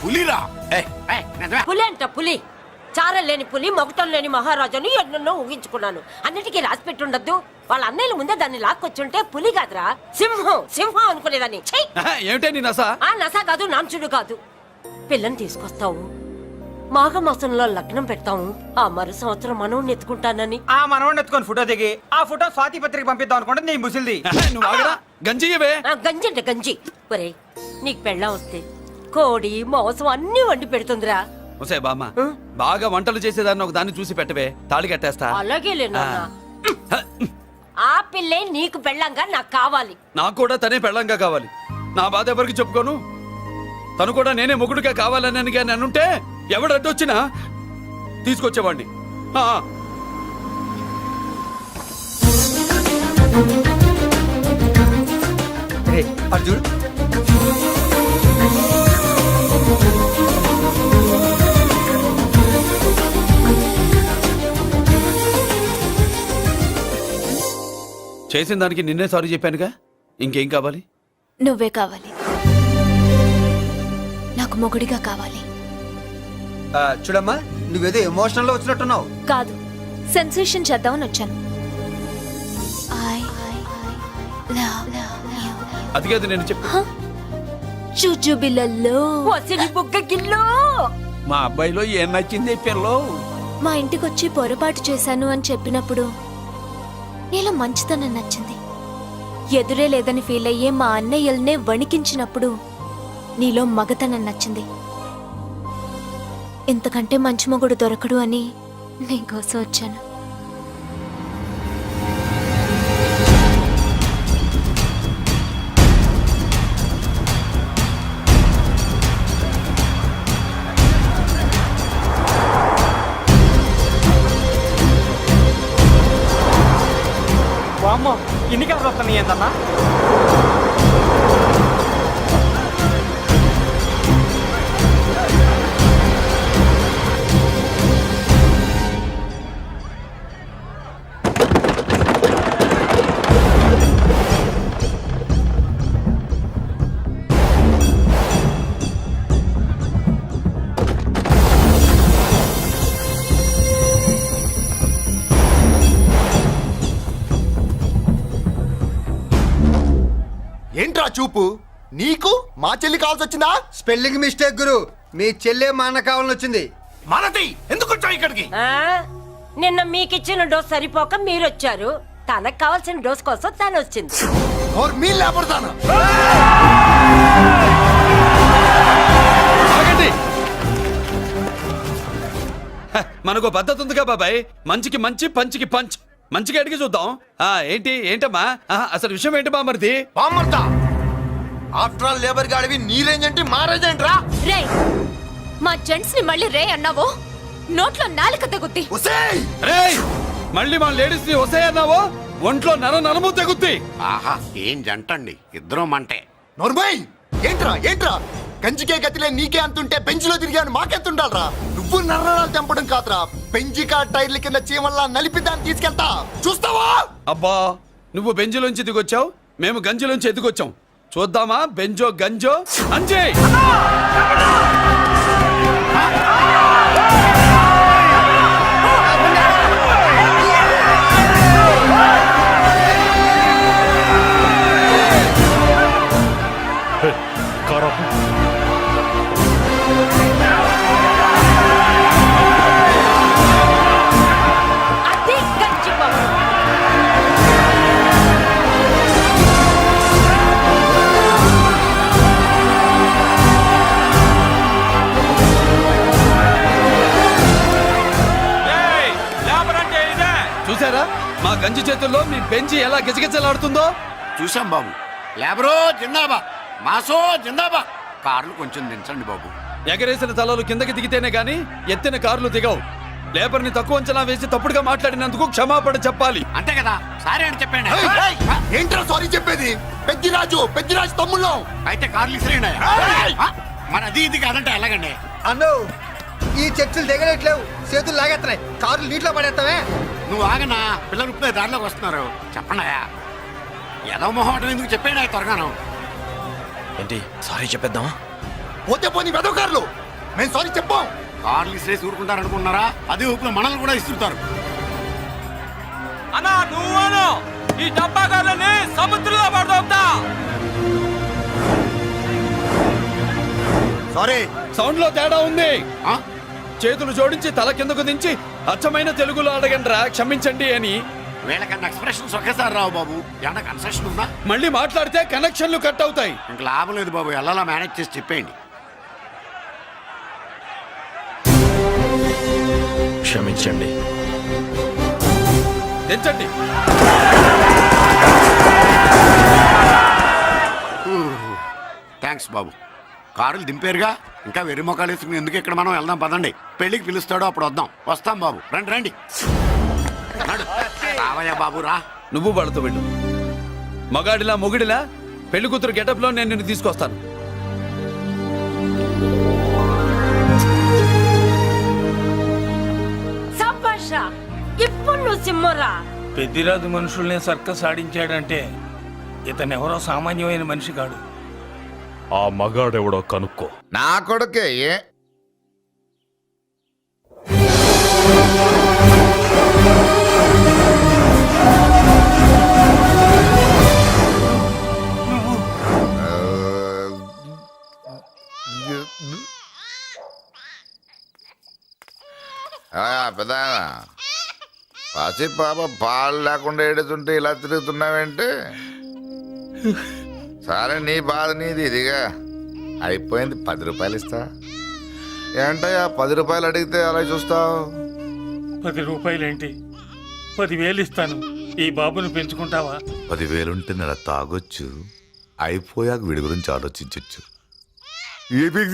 పులిరా. పులి అంట పులి. చారం లేని పులి, మొగటం లేని మహారాజుని ఎన్నెన్నో ఊహించుకున్నాను. అన్నిటికీ రాసి పెట్టుండద్దు. వాళ్ళ అన్నయ్యల ముందే దాన్ని లాక్కొచ్చుంటే పులి కాదురా, సింహం సింహం అనుకునేదాన్ని. ఛీ! ఏమిటే నీ నస? ఆ నస కాదు, నాంచుడు కాదు. పిల్లని తీసుకొస్తావు, మాఘమాసంలో లగ్నం పెడతాము, ఆ మరు సంవత్సరం మనవుని ఎత్తుకుంటానని. ఆ మనవాడిని ఎత్తుకొని ఫోటో దిగి ఆ ఫోటో స్వాతి పత్రిక పంపిద్దాం అనుకుంటే నీ ముసిల్ది. నువ్వు ఆగరా, గంజి ఇవే. గంజి అంటే గంజి. ఒరే నీకు పెళ్ళం వస్తే కోడి మాంసం అన్ని వండి పెడుతుందిరా. ఒసే బామ్మ, బాగా వంటలు చేసేదాన్ని ఒక దాన్ని చూసి పెట్టవే, తాళి కట్టేస్తా. అలాగే లేనా? ఆ పిల్లే నీకు పెళ్ళంగా నాకు కావాలి. నాకు కూడా తనే పెళ్ళంగా కావాలి. నా బాధ ఎవరికి చెప్పుకోను. తను కూడా నేనే మొగుడుగా కావాలని కానీ అనుంటే ఎవడడ్డొచ్చినా తీసుకొచ్చేవాడిని. అర్జున్ చేసిన దానికి నిన్నే సారీ చెప్పానుగా, ఇంకేం కావాలి? నువ్వే కావాలి. నాకు మొగుడిగా కావాలి. చూడమ్మా, నువ్వేదో ఎమోషనల్ లో వచ్చినట్టున్నావు. కాదు, సెన్సేషన్ చేద్దామని వచ్చాను. అది కాదు నేను చెప్పు. చుచుబిళ్ళల్లో బుగ్గ గిల్లో మా అబ్బాయిలో ఏం నచ్చింది పిల్లో? మా ఇంటికి వచ్చి పొరపాటు చేశాను అని చెప్పినప్పుడు నీలో మంచితనం నచ్చింది. ఎదురే లేదని ఫీల్ అయ్యే మా అన్నయ్యల్నే వణికించినప్పుడు నీలో మగతనం నచ్చింది. ఇంతకంటే మంచి మొగుడు దొరకడు అని నీకోసం వచ్చాను. వామ్మో, ఇన్ని కలర్ వస్తున్నాయి ఏందన్నా? ఏంట్రా చూపు? నీకు మా చెల్లి కావాల్సి వచ్చిందా? స్పెల్లింగ్ మిస్టేక్ గురు. మీ చెల్లె మా అన్న కావాలని వచ్చింది. మనది ఎందుకు వచ్చావు ఇక్కడికి? నిన్న మీకిచ్చిన డోస్ సరిపోక మీరొచ్చారు. తనకు కావాల్సిన డోస్ కోసం తను వచ్చింది. మనకు పద్ధతి ఉందిగా బాబాయ్. మంచికి మంచి, పంచికి పంచ్. మంచిగా అడిగి చూద్దాం. ఏంటమ్మా అసలు విషయం ఏంటి బామర్ది? ఆఫ్టర్ ఆల్ లేబర్ గాడివి నీ రేంజ్ ఏంటి, మా రేంజ్ ఏంట్రా? రే, మా జెంట్స్ ని మళ్ళీ రే అన్నావో నోట్లో నాలుక తెగుద్ది. రేయ్, మళ్ళీ మా లేడీస్ ని వసే అన్నావో ఒంట్లో నరము తెగుద్ది. ఆహా, ఏం జంటండి, ఇద్దరం మంటే. నోర్మై, ఏంట్రా ఏంట్రా గంజికే గతిలే నీకే అంతుంటే బెంచ్లో తిరిగాను మాకెంతుండాలరా? నువ్వు నర్రాలు తెంపడం కాదురా, బెంజికా టైర్ల కింద చీమల్లా నలిపి దాన్ని తీసుకెళ్తా చూస్తావా? అబ్బా నువ్వు బెంజులోంచి దిగొచ్చావు, మేము గంజిలోంచి ఎదిగొచ్చాం. చూద్దామా బెంజో గంజో అంజయ్. అది గంజి పవర్. చూసారా మా గంజి చేతుల్లో మీ బెంజి ఎలా గిజగిజలాడుతుందో? చూసాం బాబు. లేబరో జిందాబా, మాసో జిందాబా. కార్లు కొంచెం దించండి బాబు. ఎగరేసిన తలలు కిందకి దిగితేనే గాని ఎత్తిన కార్లు దిగవు. లేబర్ని తక్కువ అంచనా వేసి తప్పుడుగా మాట్లాడినందుకు క్షమాపణ చెప్పాలి. అంతే కదా, సారీ అని చెప్పండి. ఏంట్రా సారీ చెప్పేది? పెద్దిరాజు తమ్ముళ్ళు. అయితే కార్లు ఇసిరేయండి. మరి అది ఇది కాదంటే ఎలాగండి? అన్నో ఈ చర్చలు దిగలేట్లేవు, చేతులు లాగేస్తున్నాయి, కార్లు నీటిలో పడేస్తావే. నువ్వు ఆగనా, పిల్లలు ఇప్పుడే దారిలోకి వస్తున్నారు. చెప్పండియా, ఏదో మొహం ఎందుకు చెప్పేనా త్వరగాను. ఏంటి సారీ చెప్పేద్దామా? పోతే పోనీ వెదవ కార్లు, మేము సారీ చెప్పాం. కార్లు ఇసిరేసి ఊరుకుంటారనుకున్నారా? అదే ఊపిలో మనల్ని కూడా ఇస్తుంటారు. అన్నా నువ్వు ఈ డబ్బా కార్లని సముద్రంలో పడతా. సారీ, సౌండ్ లో తేడా ఉంది. ఆ? చేతులు జోడించి తల కిందకు దించి అచ్చమైన తెలుగులో అడగండ్రా క్షమించండి అని. వీళ్ళకన్నా ఎక్స్ప్రెషన్స్ ఒకేసారి రావు బాబు. ఏమన్నా కన్సెషన్ ఉందా? మళ్ళీ మాట్లాడితే కనెక్షన్లు కట్ అవుతాయి. ఇంక లాభం లేదు బాబు, ఎలా మేనేజ్ చేసి చెప్పేయండి. క్షమించండి. దించండి. థ్యాంక్స్ బాబు. కారులు దింపారుగా, ఇంకా వెర్రి మొక్కలు వేసుకుని ఎందుకు ఇక్కడ మనం వెళ్దాం పదండి. పెళ్ళికి పిలుస్తాడో అప్పుడు వద్దాం. వస్తాం బాబు, రండి రండి. నడు. రావయ్యా బాబు రా. నువ్వు వాళ్ళతో వెళ్ళు. మగాడిలా మొగుడిలా పెళ్లి కూతురు గెటప్ లో నేను నిన్ను తీసుకొస్తాను. సంభాష ఇప్పుడు నువ్వు సింహరా. పెద్దిరాజు మనుషుల్ని సర్కస్ ఆడించాడంటే ఇతనెవరో సామాన్యమైన మనిషి కాడు. ఆ మగాడెవడో కనుక్కో. నా కొడుకే ఏ పెద్ద పసి పాప పాలు లేకుండా ఏడుతుంటే ఇలా తిరుగుతున్నావేంటి? సరే నీ బాధ నీది, ఇదిగా అయిపోయింది. 10 రూపాయలు ఇస్తా. ఏంటయ్యా 10 రూపాయలు అడిగితే అలా చూస్తావు? 10 రూపాయలేంటి, 10,000 ఇస్తాను. ఈ బాబును పెంచుకుంటావా? 10,000 ఉంటే నెల తాగొచ్చు, అయిపోయాక వీడి గురించి ఆలోచించచ్చు. 10,000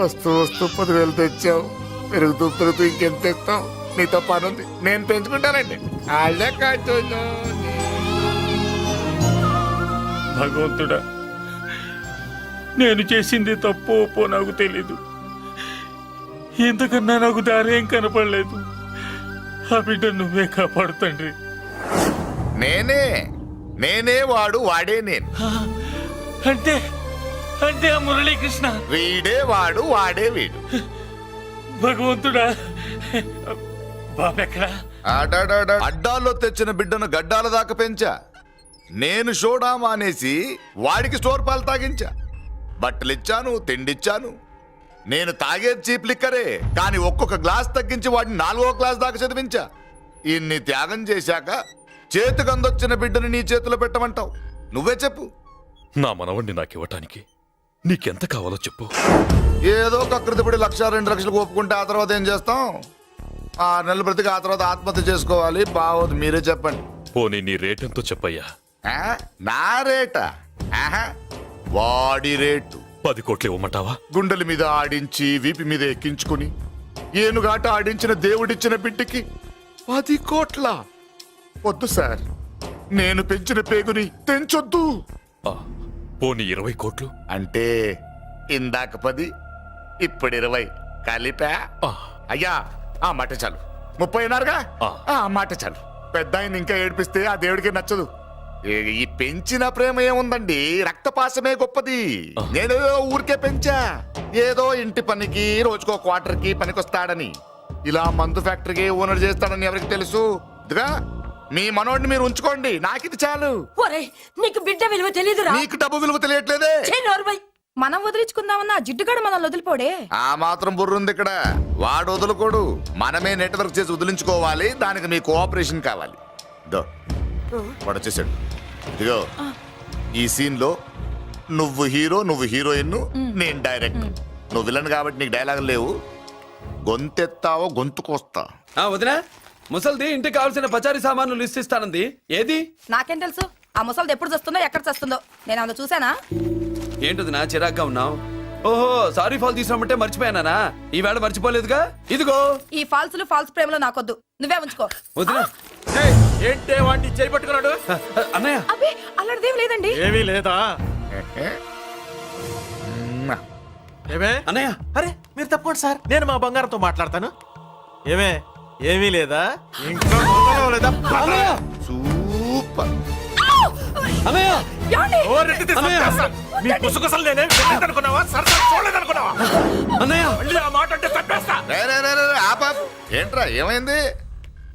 వస్తూ 10,000 తెచ్చావు. పెరుగుతూ ఇంకెంత తెస్తావు? నీతో పని ఉంది, నేను పెంచుకుంటానండి. వాళ్ళే కాచు. భగవంతుడా, నేను చేసింది తప్పు ఒప్పో నాకు తెలీదు. ఇంతకన్నా నాకు దారేం కనపడలేదు. ఆ బిడ్డ నువ్వే కాపాడు తండ్రి. నేనే వాడు, వాడే నేను. అంటే అంటే ఆ మురళీకృష్ణ వీడే వాడు, వాడే వీడు. భగవంతుడా, బాబెక్కడా? అడ్డాల్లో తెచ్చిన బిడ్డను గడ్డాల దాకా పెంచా. నేను షోడా మానేసి వాడికి స్టోర్ పాలు తాగించా. బట్టలిచ్చాను, తిండిచ్చాను. నేను తాగేది చీప్ లిక్కరే, కానీ ఒక్కొక్క గ్లాస్ తగ్గించి వాడిని 4వ క్లాస్ దాకా చదివించా. ఇన్ని త్యాగం చేశాక చేతికి అందొచ్చిన బిడ్డను నీ చేతిలో పెట్టమంటావు? నువ్వే చెప్పు. నా మనవణ్ణి నాకివ్వటానికి నీకెంత కావాలో చెప్పు. ఏదో కకృతిపడి 1,00,000 2 లక్షలకు ఒప్పుకుంటే ఆ తర్వాత ఏం చేస్తాం? 6 నెలలు బ్రతికి ఆ తర్వాత ఆత్మహత్య చేసుకోవాలి. బావోదు, మీరే చెప్పండి. పోనీ నీ రేటెంతో చెప్పయ్యా. నా రేటా? వాడి రేటు 10 కోట్లు ఇవ్వమంటావా? గుండెల మీద ఆడించి వీపి మీద ఎక్కించుకుని ఏనుగాట ఆడించిన దేవుడిచ్చిన బిడ్డకి 10 కోట్ల. వద్దు సార్, నేను పెంచిన పేగుని తెంచొద్దు. పోనీ 20 కోట్లు? అంటే ఇందాక 10, ఇప్పుడు 20 కలిపా. అయ్యా ఆ మాట చాలు. 30 అన్నారుగా, ఆ మాట చాలు. పెద్ద ఆయన ఇంకా ఏడిపిస్తే ఆ దేవుడికి నచ్చదు. ఈ పెంచిన ప్రేమ ఏముందండి, రక్తపాసమే గొప్పది. నేనేదో ఊరికే పెంచా, ఏదో ఇంటి పనికి రోజుకో క్వార్టర్కి పనికొస్తాడని. ఇలా మందు ఫ్యాక్టరీకి ఓనర్ చేస్తాడని ఎవరికి తెలుసు? ఇదిగా మీ మనోడిని మీరు ఉంచుకోండి, నాకిది చాలు. ఒరే నీకు బిడ్డ విలువ తెలీదురా. నీకు డబ్బు విలువ తెలియట్లేదే. ఛీ, నోర్మై. మనం వదిలించుకుందామన్నా జిడ్డుగాడు మనల్ని వదిలిపోడే. ఆ మాత్రం బుర్రుంది ఇక్కడ. వాడు వదులుకోడు, మనమే నెట్వర్క్ చేసి వదిలించుకోవాలి. దానికి మీ కోఆపరేషన్ కావాలి. దో వాడు వచ్చేసాడు. ఇదిగో ఈ సీన్ లో నువ్వు హీరో, నువ్వు హీరోయిన్, నేను డైరెక్టర్. నువ్వు విలన్ కాబట్టి నీకు డైలాగులు లేవు. గొంతెత్తావో గొంతుకొస్తా. వదినా, ముసల్ది ఇంటికి కావాల్సిన పచారీ సామాన్లు లిస్ట్ ఇస్తానంది. ఏది? నాకేం తెలుసు? ఆ ముసలిది ఎప్పుడు చస్తుందో ఎక్కడ చస్తుందో నేను అందులో చూసానా? ఏంటది నా చిరాగ్గా ఉన్నావు? ఓహో, సారీ ఫాల్ తీసినామంటే మర్చిపోయానా? ఈవేళ మర్చిపోలేదుగా. ఇదిగో ఈ ఫాల్స్ ప్రేమలో నాకొద్దు, నువ్వే ఉంచుకో. వదినా. ఏంటే వాడిని చేయి పట్టుకున్నాడు? అన్నయ్య, అబ్బే అలాంటిదేం లేదండి. ఏమీ లేదా? ఏమే అన్నయ్య, అరే మీరు తప్పకుండా సార్, నేను మా బంగారంతో మాట్లాడతాను. ఏమే ఏమీ లేదా? ఇంకా మొదలు లేదా? అన్నయ్య, సూపర్. అన్నయ్య, ఏమండి? ఓ రెడ్డి తీస్తా. మీ కుసుకుసలు నేనే అనుకున్నావా? సరసా చూడలేదనుకున్నావా? అన్నయ్య, మళ్ళీ ఆ మాట అంటే తప్పేస్తా. రే, రే, రే, రే, ఆపాప్. ఏంట్రా ఏమైంది?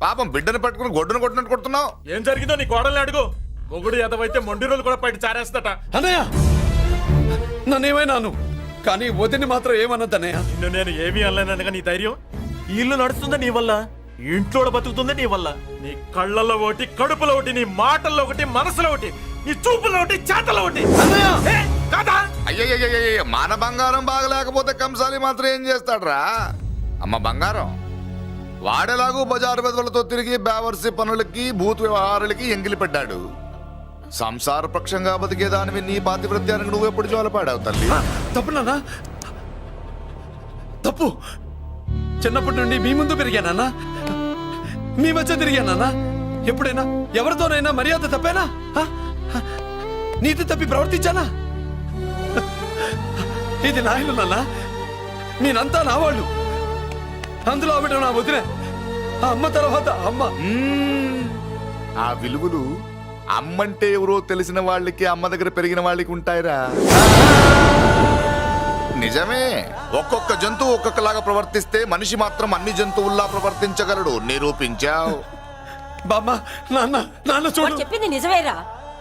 పాపం బిడ్డను పట్టుకుని గొడ్డును కొట్టినట్టు కొడుతున్నావు. ఏం జరిగిందో నీ కోడల్ని అడుగు. మొగుడు ఎదవైతే మొండి రోజులు కూడా బయట చారేస్తట. అన్నయ్య, నన్నేమైనాను కానీ వదిని మాత్రం ఏమన్నదన్నయ్య. నిన్ను నేను ఏమీ అనలేనగా నీ ధైర్యం. ఈ ఇల్లు నడుస్తుందా నీ వల్ల, ఇంట్లో బతుకుతుందా నీ వల్ల. నీ కళ్ళల్లో ఒకటి, కడుపులో ఒకటి, నీ మాటల్లో ఒకటి, మనసులో ఒకటి, నీ చూపులో ఒకటి, చేతల్లో ఒకటి. ఏ, కాదా? అయ్యయ్యయ్యయ్య, మన బంగారం బాగలేకపోతే కంసాలి మాత్రం ఏం చేస్తాడ్రా? అమ్మ బంగారం వాడేలాగూ బజారు బెదవులతో తిరిగి బేవర్సి పనులకి, భూత్ వ్యవహారాలకి ఎంగిలి పడ్డాడు. సంసార పక్షంగా బతికేదానివి నీ పాతివృత్యానికి నువ్వెప్పుడు జోలపాడావు తల్లి? తప్పు నాన్న, తప్పు. చిన్నప్పటి నుండి మీ ముందు పెరిగానన్నా, మీ మధ్య తిరిగానన్నా. ఎప్పుడైనా ఎవరితోనైనా మర్యాద తప్పేనా? నీతి తప్పి ప్రవర్తించానా? ఇది నా ఇల్లు నాన్న, నేనంతా నా వాళ్ళు. అందులో ఆవిడ నా వదిలే, ఆ అమ్మ తర్వాత అమ్మ. ఆ విలువలు అమ్మంటే ఎవరో తెలిసిన వాళ్ళకి, అమ్మ దగ్గర పెరిగిన వాళ్ళకి ఉంటాయిరా. నిజమే, ఒక్కొక్క జంతువు ఒక్కొక్కలాగా ప్రవర్తిస్తే మనిషి మాత్రం అన్ని జంతువుల్లా ప్రవర్తించగలడు. నిరూపించావు. బామ్మ, నాన్న, నాన్న వాడు చూడు. చెప్పింది నిజమేరా.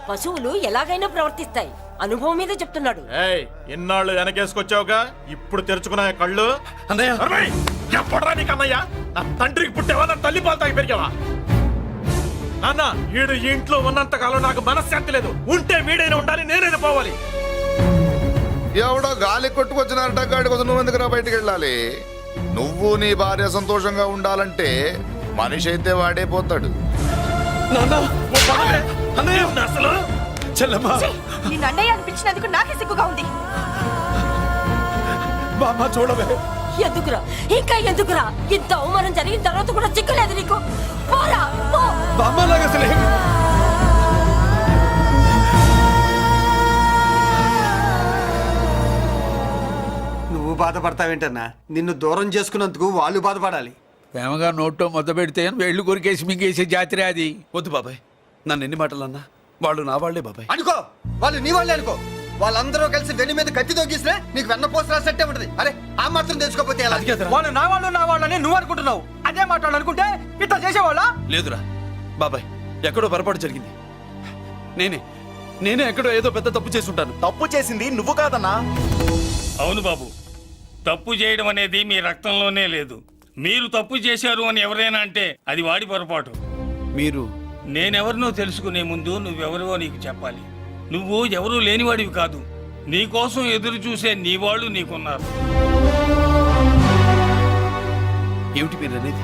పశువులు ఎలాగైనా ప్రవర్తిస్తాయి. అనుభవం మీద చెప్తున్నాడు. ఏయ్, ఇన్నాళ్ళు వెనకేసుకొచ్చావుగా, ఇప్పుడు తెరుచుకున్నా కళ్ళు. అన్నయ్య, అరవై! ఎప్పుడురా నీకు అన్నయ్య? నా తండ్రికి పుట్టావా? నా తల్లి పాలు తాగి పెరిగావా? నాన్న, వీడు ఈ ఇంట్లో ఉన్నంత కాలం నాకు మనశ్శాంతి లేదు. ఉంటే వీడైనా ఉండాలి, నేనైనా పోవాలి. ఎవడో గాలి కొట్టుకొచ్చినారట, గాడి కోసం నువ్వు ఎందుకురా బయటికి వెళ్ళాలి? నువ్వు నీ భార్య సంతోషంగా ఉండాలంటే మనిషి అయితే వాడే పోతాడు. నాన్న, ఓ పదవే. అన్నయ్య, ఏం అసలు చెల్లమ్మా, నిన్ను అన్నయ్య అనిపించినందుకు నాకే సిగ్గుగా ఉంది. బామ్మ చూడవే. ఎందుకురా, ఇంకా ఎందుకురా? ఇంత అవమానం జరిగిన తర్వాత కూడా చిక్కలేదు నీకు? పోరా, పో. బామ్మలాగా అసలు ఏమి- నువ్వు బాధపడతావేంటన్నా? నిన్ను దూరం చేసుకున్నందుకు వాళ్ళు బాధపడాలి. ప్రేమగా నోట్లో మొద్ద పెడితే వేళ్ళు కొరికేసి మింగేసే జాతర అది. వద్దు బాబాయ్, నన్ను ఎన్ని మాటలు అన్నా వాళ్ళు నా వాళ్లే బాబాయ్. అనుకో, వాళ్ళు నీ వాళ్ళే అనుకో. వాళ్ళందరూ కలిసి వెన్ను మీద కత్తి తోగిస్తే నీకు వెన్నపోస రాసట్టే ఉంటది. అరే ఆ మాత్రం తెచ్చుకోకపోతే ఎలా? అది కాదురా. వాళ్ళు నా వాళ్ళని నువ్వు అనుకుంటున్నావు. అదే మాట్లాడాలనుకుంటే ఇట్లా చేసేవాళ్ళ. లేదురా బాబాయ్, ఎక్కడో పొరపాటు జరిగింది. నేనే ఎక్కడో ఏదో పెద్ద తప్పు చేసి ఉంటాను. తప్పు చేసింది నువ్వు కాదన్నా. అవును బాబు, తప్పు చేయడం అనేది మీ రక్తంలోనే లేదు. మీరు తప్పు చేశారు అని ఎవరైనా అంటే అది వాడి పొరపాటు. మీరు నేనెవరినో తెలుసుకునే ముందు నువ్వెవరివో నీకు చెప్పాలి. నువ్వు ఎవరూ లేనివాడివి కాదు. నీకోసం ఎదురు చూసే నీ వాళ్ళు నీకున్నారు. ఏమిటి మీరు అనేది?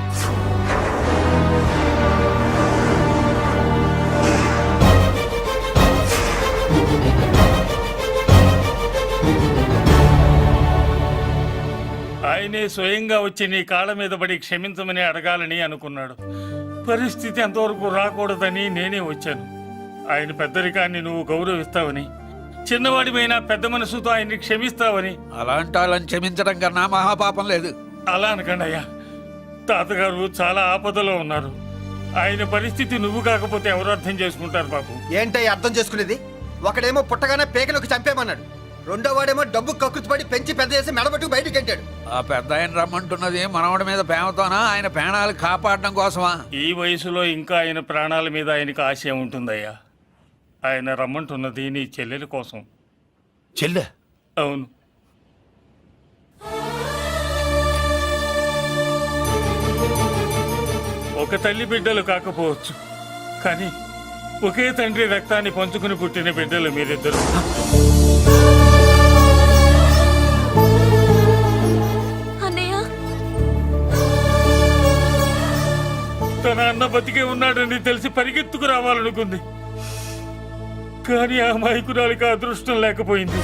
ఐ ఆయనే స్వయంగా వచ్చి నీ కాళ్ళ మీద పడి క్షమించమని అడగాలని అనుకున్నాడు. పరిస్థితి అంతవరకు రాకూడదని నేనే వచ్చాను. ఆయన పెద్దరికాన్ని నువ్వు గౌరవిస్తావని, చిన్నవాడిపైన పెద్ద మనసుతో ఆయన్ని క్షమిస్తావని. అలాంటి వాళ్ళని క్షమించడం కన్నా మహాపాపం లేదు. అలా అనకండి అయ్యా. తాతగారు చాలా ఆపదలో ఉన్నారు. ఆయన పరిస్థితి నువ్వు కాకపోతే ఎవరు అర్థం చేసుకుంటారు బాబు? ఏంటయ్య అర్థం చేసుకునేది? ఒకడేమో పుట్టగానే పేకలోకి చంపేమన్నాడు, రెండో వాడేమో డబ్బు కక్కుతుపడి పెంచి పెద్ద చేసి మెడబట్టుకు బయటికి గంటాడు. ఆ పెద్ద ఆయన రమ్మంటున్నది మనవడి మీద ప్రేమతోనా, ఆయన ప్రాణాలు కాపాడడం కోసమా? ఈ వయసులో ఇంకా ఆయన ప్రాణాల మీద ఆయనకు ఆశ ఉంటుందయ్యా. ఆయన రమ్మంటున్నది నీ చెల్లెల కోసం. చెల్లె? అవును. ఒక తల్లి బిడ్డలు కాకపోవచ్చు, కానీ ఒకే తండ్రి రక్తాన్ని పంచుకుని పుట్టిన బిడ్డలు మీరిద్దరు. తన అన్న బతికే ఉన్నాడని తెలిసి పరిగెత్తుకు రావాలనుకుంది, కానీ ఆ మైకురాలికి అదృష్టం లేకపోయింది.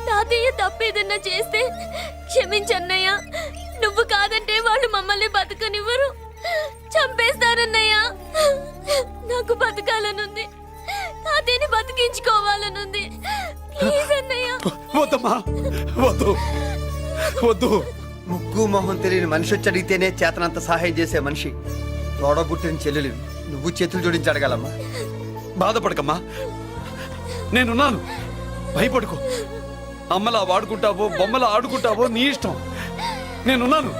తాతయ్య తప్పేదన్నా చేస్తే క్షమించన్నయ్య. నువ్వు కాదంటే వాళ్ళు మమ్మల్ని బతకనివ్వరు, చంపేస్తారన్నయ్యా. నాకు బతకాలనుంది, తాతయ్యని బతికించుకోవాలనుంది. ప్లీజ్ అన్నయ్య. వద్దమ్మా, వద్దు వద్దు. ముగ్గు మొహం తెలియని మనిషి వచ్చి అడిగితేనే చేతనంత సహాయం చేసే మనిషి తోడబుట్టిన చెల్లెలు నువ్వు చేతులు జోడించి అడగాలమ్మా. బాధపడకమ్మా, నేనున్నాను. భయపడుకో. అమ్మలా వాడుకుంటావో బొమ్మలా ఆడుకుంటావో నీ ఇష్టం. నేనున్నాను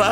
రా.